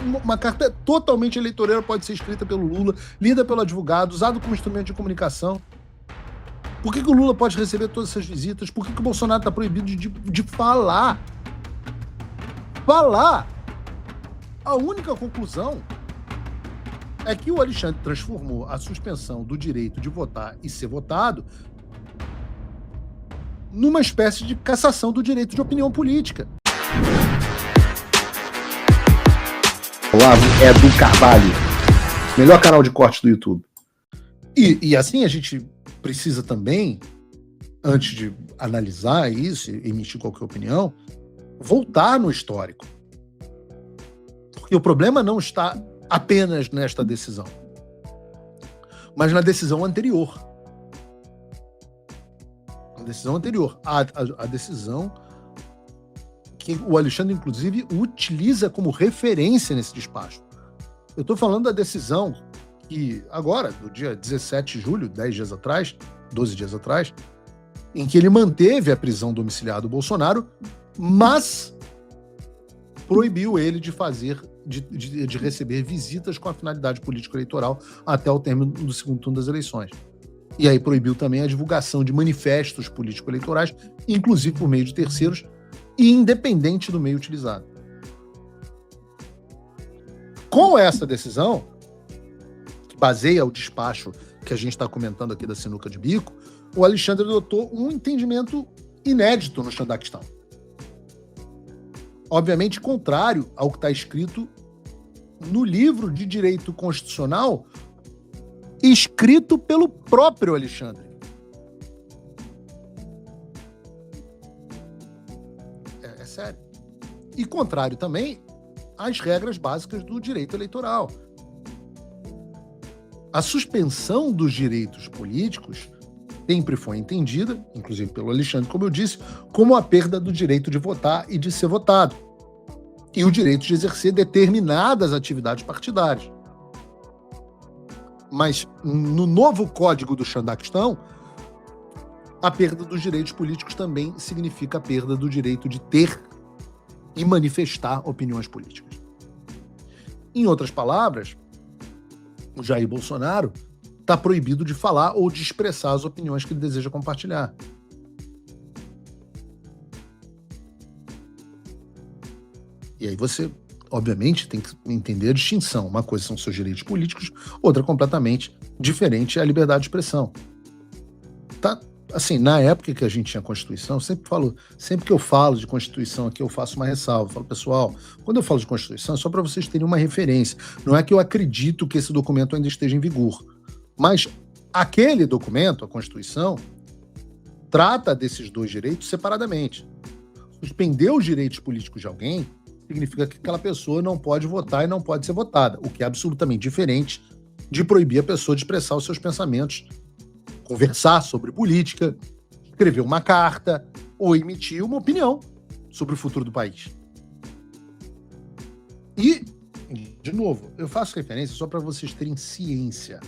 uma carta totalmente eleitoreira pode ser escrita pelo Lula, lida pelo advogado, usado como instrumento de comunicação. Por que o Lula pode receber todas essas visitas? Por que o Bolsonaro está proibido de falar? Falar! A única conclusão é que o Alexandre transformou a suspensão do direito de votar e ser votado numa espécie de cassação do direito de opinião política. Olá, é do Carvalho, melhor canal de corte do YouTube. E assim a gente precisa também, antes de analisar isso e emitir qualquer opinião, voltar no histórico. Porque o problema não está apenas nesta decisão, mas na decisão anterior. A decisão anterior. A decisão que o Alexandre, inclusive, utiliza como referência nesse despacho. Eu estou falando da decisão que, agora, do dia 17 de julho, 10 dias atrás, 12 dias atrás, em que ele manteve a prisão domiciliar do Bolsonaro, mas proibiu ele de receber visitas com a finalidade político-eleitoral até o término do segundo turno das eleições. E aí proibiu também a divulgação de manifestos político-eleitorais, inclusive por meio de terceiros, e independente do meio utilizado. Com essa decisão, que baseia o despacho que a gente está comentando aqui da sinuca de bico, o Alexandre adotou um entendimento inédito no Xandaquistão. Obviamente contrário ao que está escrito no livro de direito constitucional escrito pelo próprio Alexandre. É sério. E contrário também às regras básicas do direito eleitoral. A suspensão dos direitos políticos sempre foi entendida, inclusive pelo Alexandre, como eu disse, como a perda do direito de votar e de ser votado, e o direito de exercer determinadas atividades partidárias. Mas no novo Código do Xandaquistão, a perda dos direitos políticos também significa a perda do direito de ter e manifestar opiniões políticas. Em outras palavras, o Jair Bolsonaro está proibido de falar ou de expressar as opiniões que ele deseja compartilhar. E aí você, obviamente, tem que entender a distinção. Uma coisa são seus direitos políticos, outra completamente diferente é a liberdade de expressão. Tá? Assim, na época que a gente tinha Constituição, sempre que eu falo de Constituição aqui, eu faço uma ressalva. Eu falo, pessoal, quando eu falo de Constituição, é só para vocês terem uma referência. Não é que eu acredito que esse documento ainda esteja em vigor. Mas aquele documento, a Constituição, trata desses dois direitos separadamente. Suspender os direitos políticos de alguém significa que aquela pessoa não pode votar e não pode ser votada, o que é absolutamente diferente de proibir a pessoa de expressar os seus pensamentos, conversar sobre política, escrever uma carta ou emitir uma opinião sobre o futuro do país. E, de novo, eu faço referência só para vocês terem ciência.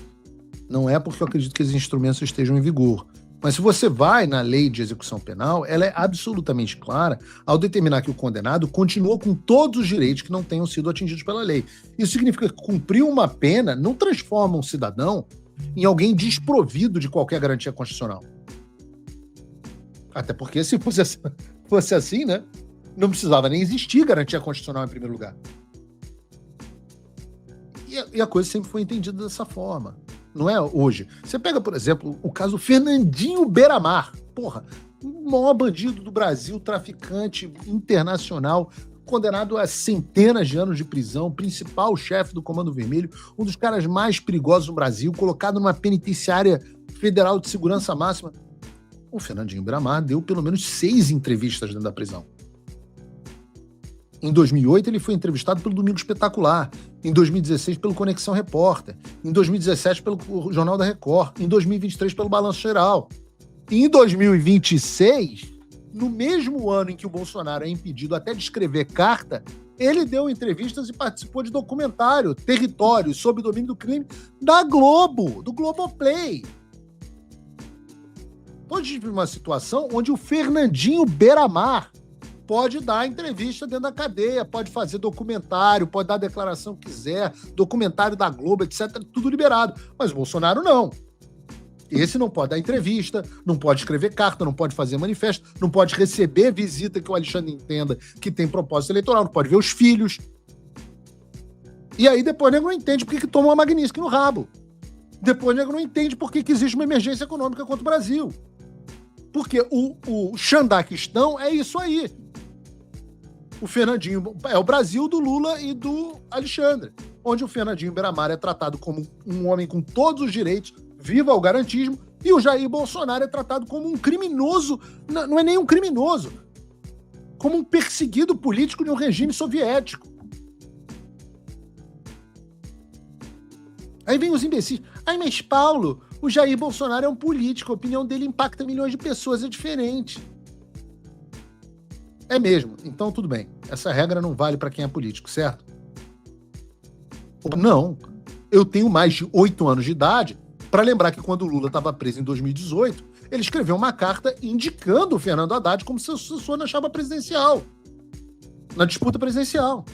Não é porque eu acredito que esses instrumentos estejam em vigor. Mas se você vai na lei de execução penal, ela é absolutamente clara ao determinar que o condenado continua com todos os direitos que não tenham sido atingidos pela lei. Isso significa que cumprir uma pena não transforma um cidadão em alguém desprovido de qualquer garantia constitucional. Até porque se fosse assim, né, não precisava nem existir garantia constitucional em primeiro lugar. E a coisa sempre foi entendida dessa forma. Não é hoje. Você pega, por exemplo, o caso Fernandinho Beiramar. Porra, o maior bandido do Brasil, traficante internacional, condenado a centenas de anos de prisão, principal chefe do Comando Vermelho, um dos caras mais perigosos do Brasil, colocado numa penitenciária federal de segurança máxima. O Fernandinho Beiramar deu pelo menos 6 entrevistas dentro da prisão. Em 2008, ele foi entrevistado pelo Domingo Espetacular. Em 2016, pelo Conexão Repórter. Em 2017, pelo Jornal da Record. Em 2023, pelo Balanço Geral. E em 2026, no mesmo ano em que o Bolsonaro é impedido até de escrever carta, ele deu entrevistas e participou de documentário Território, sob domínio do crime, da Globo, do Globoplay. Então a gente vive uma situação onde o Fernandinho Beiramar pode dar entrevista dentro da cadeia, pode fazer documentário, pode dar declaração que quiser, documentário da Globo, etc., tudo liberado. Mas o Bolsonaro não. Esse não pode dar entrevista, não pode escrever carta, não pode fazer manifesto, não pode receber visita que o Alexandre entenda que tem propósito eleitoral, não pode ver os filhos. E aí depois o nego não entende por que toma uma Magnitsky no rabo. Depois o nego não entende por que existe uma emergência econômica contra o Brasil. Porque o Xandaquistão é isso aí. O Fernandinho é o Brasil do Lula e do Alexandre, onde o Fernandinho Beiramar é tratado como um homem com todos os direitos, viva o garantismo, e o Jair Bolsonaro é tratado como um criminoso, não é nem um criminoso, como um perseguido político de um regime soviético. Aí vem os imbecis. Ai, mas Paulo, o Jair Bolsonaro é um político, a opinião dele impacta milhões de pessoas, é diferente. É mesmo, então tudo bem. Essa regra não vale para quem é político, certo? Não. Eu tenho mais de 8 anos de idade para lembrar que quando o Lula estava preso em 2018, ele escreveu uma carta indicando o Fernando Haddad como seu sucessor na chapa presidencial, na disputa presidencial.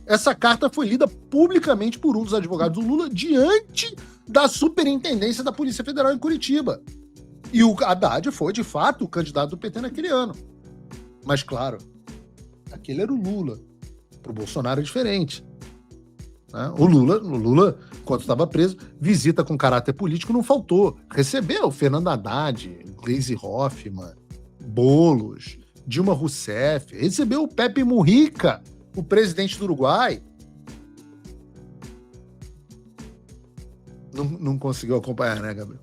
Essa carta foi lida publicamente por um dos advogados do Lula diante da superintendência da Polícia Federal em Curitiba. E o Haddad foi, de fato, o candidato do PT naquele ano. Mas, claro, aquele era o Lula. Para o Bolsonaro é diferente. O Lula, quando estava preso, visita com caráter político não faltou. Recebeu Fernando Haddad, Gleisi Hoffmann, Boulos, Dilma Rousseff, recebeu o Pepe Mujica, o presidente do Uruguai. Não conseguiu acompanhar, né, Gabriel?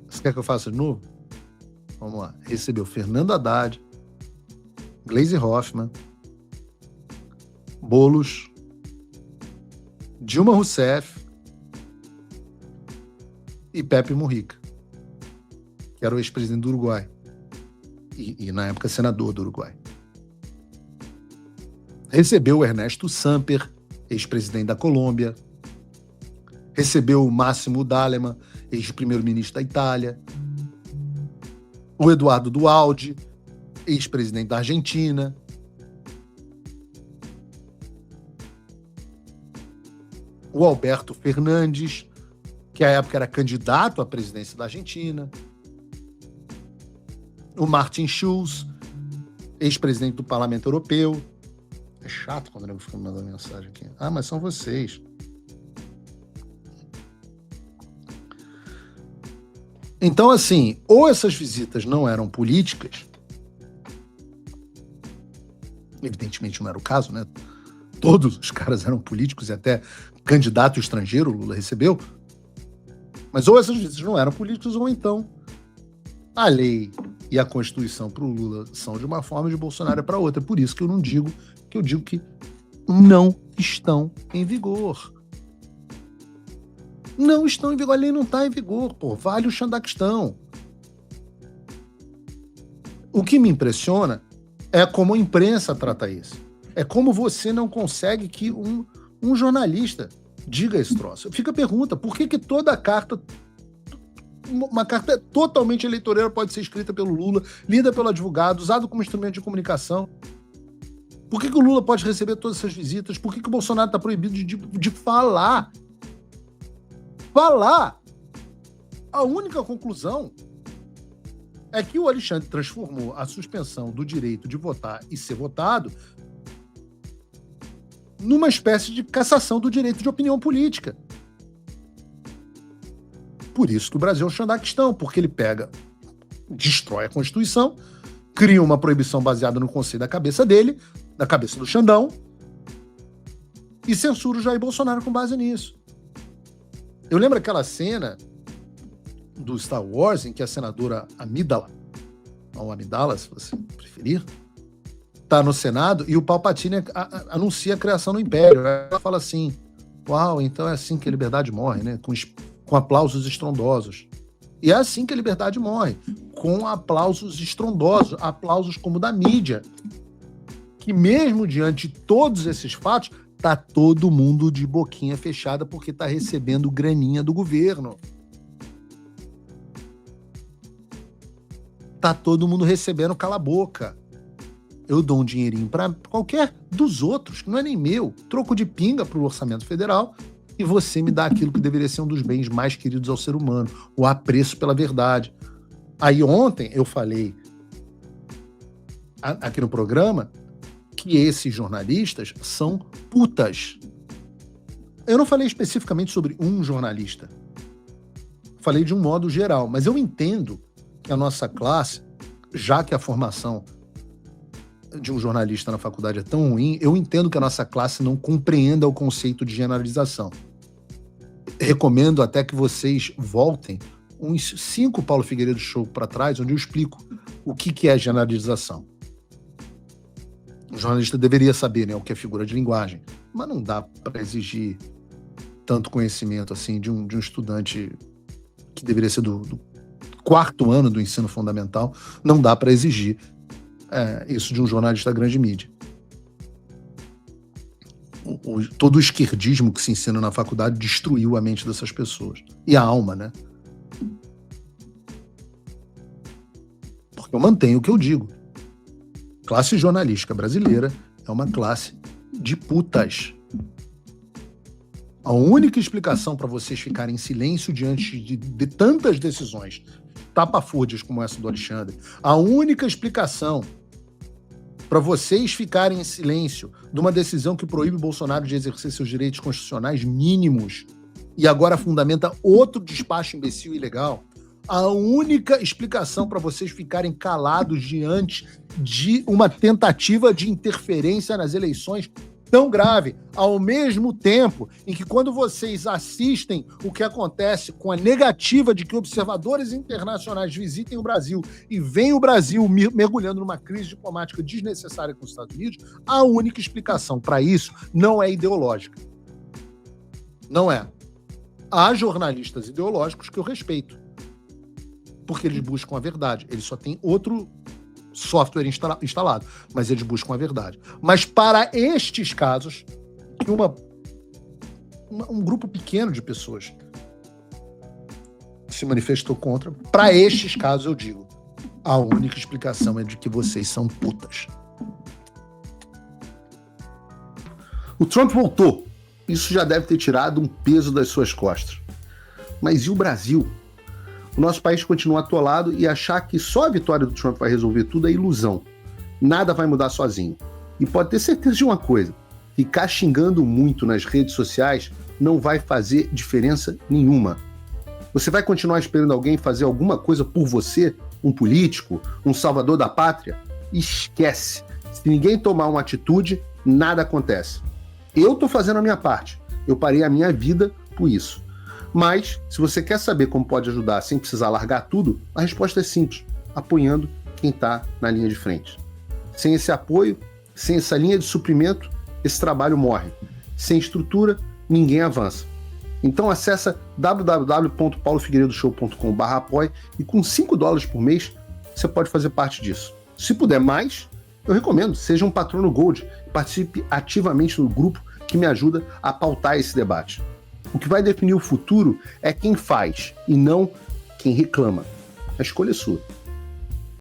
Você quer que eu faça de novo? Vamos lá. Recebeu Fernando Haddad, Gleisi Hoffmann, Boulos, Dilma Rousseff e Pepe Mujica, que era o ex-presidente do Uruguai e na época senador do Uruguai. Recebeu o Ernesto Samper, ex-presidente da Colômbia. Recebeu o Máximo D'Alema, ex-primeiro-ministro da Itália. O Eduardo Duhalde, ex-presidente da Argentina. O Alberto Fernandes, que à época era candidato à presidência da Argentina. O Martin Schulz, ex-presidente do Parlamento Europeu. É chato quando eu fico mandando mensagem aqui. Ah, mas são vocês. Então, assim, ou essas visitas não eram políticas, evidentemente não era o caso, né? Todos os caras eram políticos e até candidato estrangeiro o Lula recebeu. Mas ou essas visitas não eram políticas, ou então a lei e a Constituição para o Lula são de uma forma e de Bolsonaro é para outra. Por isso que eu digo que não estão em vigor. Não estão em vigor. A lei não está em vigor, pô. Vale o Xandaquistão. O que me impressiona é como a imprensa trata isso. É como você não consegue que um jornalista diga esse troço. Fica a pergunta, por que toda carta, uma carta totalmente eleitoreira pode ser escrita pelo Lula, lida pelo advogado, usado como instrumento de comunicação? Por que o Lula pode receber todas essas visitas? Por que o Bolsonaro está proibido de falar? Falar! A única conclusão é que o Alexandre transformou a suspensão do direito de votar e ser votado numa espécie de cassação do direito de opinião política. Por isso que o Brasil é um Xandaquistão, porque ele destrói a Constituição, cria uma proibição baseada no conselho da cabeça dele, da cabeça do Xandão, e censura o Jair Bolsonaro com base nisso. Eu lembro aquela cena do Star Wars em que a senadora Amidala, ou Amidala, se você preferir, está no Senado e o Palpatine anuncia a criação do Império. Ela fala assim, uau, então é assim que a liberdade morre, né? Com aplausos estrondosos. E é assim que a liberdade morre, com aplausos estrondosos, aplausos como da mídia, que mesmo diante de todos esses fatos, tá todo mundo de boquinha fechada porque tá recebendo graninha do governo. Tá todo mundo recebendo cala a boca. eu dou um dinheirinho para qualquer dos outros, que não é nem meu, troco de pinga para o orçamento federal, e você me dá aquilo que deveria ser um dos bens mais queridos ao ser humano, o apreço pela verdade. Aí ontem eu falei aqui no programa que esses jornalistas são putas. Eu não falei especificamente sobre um jornalista. Falei de um modo geral, mas eu entendo que a nossa classe, já que a formação de um jornalista na faculdade é tão ruim, eu entendo que a nossa classe não compreenda o conceito de generalização. Recomendo até que vocês voltem uns 5 Paulo Figueiredo Show para trás, onde eu explico o que é generalização. O jornalista deveria saber, né, o que é figura de linguagem, mas não dá para exigir tanto conhecimento assim de um estudante que deveria ser do 4º ano do ensino fundamental, não dá para exigir isso de um jornalista da grande mídia. Todo o esquerdismo que se ensina na faculdade destruiu a mente dessas pessoas. E a alma, né? Porque eu mantenho o que eu digo. Classe jornalística brasileira é uma classe de putas. A única explicação para vocês ficarem em silêncio diante de tantas decisões tapafúrdias como essa do Alexandre, a única explicação para vocês ficarem em silêncio de uma decisão que proíbe Bolsonaro de exercer seus direitos constitucionais mínimos e agora fundamenta outro despacho imbecil e ilegal, a única explicação para vocês ficarem calados diante de uma tentativa de interferência nas eleições tão grave, ao mesmo tempo em que quando vocês assistem o que acontece com a negativa de que observadores internacionais visitem o Brasil e veem o Brasil mergulhando numa crise diplomática desnecessária com os Estados Unidos, a única explicação para isso não é ideológica. Não é. Há jornalistas ideológicos que eu respeito, porque eles buscam a verdade. Eles só têm outro software instalado, mas eles buscam a verdade. Mas para estes casos, um grupo pequeno de pessoas se manifestou contra, para estes casos eu digo, a única explicação é de que vocês são putas. O Trump voltou. Isso já deve ter tirado um peso das suas costas. Mas e o Brasil? O nosso país continua atolado e achar que só a vitória do Trump vai resolver tudo é ilusão. Nada vai mudar sozinho. E pode ter certeza de uma coisa, ficar xingando muito nas redes sociais não vai fazer diferença nenhuma. Você vai continuar esperando alguém fazer alguma coisa por você? Um político? Um salvador da pátria? Esquece. Se ninguém tomar uma atitude, nada acontece. Eu estou fazendo a minha parte. Eu parei a minha vida por isso. Mas, se você quer saber como pode ajudar sem precisar largar tudo, a resposta é simples, apoiando quem está na linha de frente. Sem esse apoio, sem essa linha de suprimento, esse trabalho morre. Sem estrutura, ninguém avança. Então acessa www.paulofigueiredoshow.com/apoie e com $5 por mês, você pode fazer parte disso. Se puder mais, eu recomendo, seja um patrono Gold e participe ativamente no grupo que me ajuda a pautar esse debate. O que vai definir o futuro é quem faz e não quem reclama. A escolha é sua.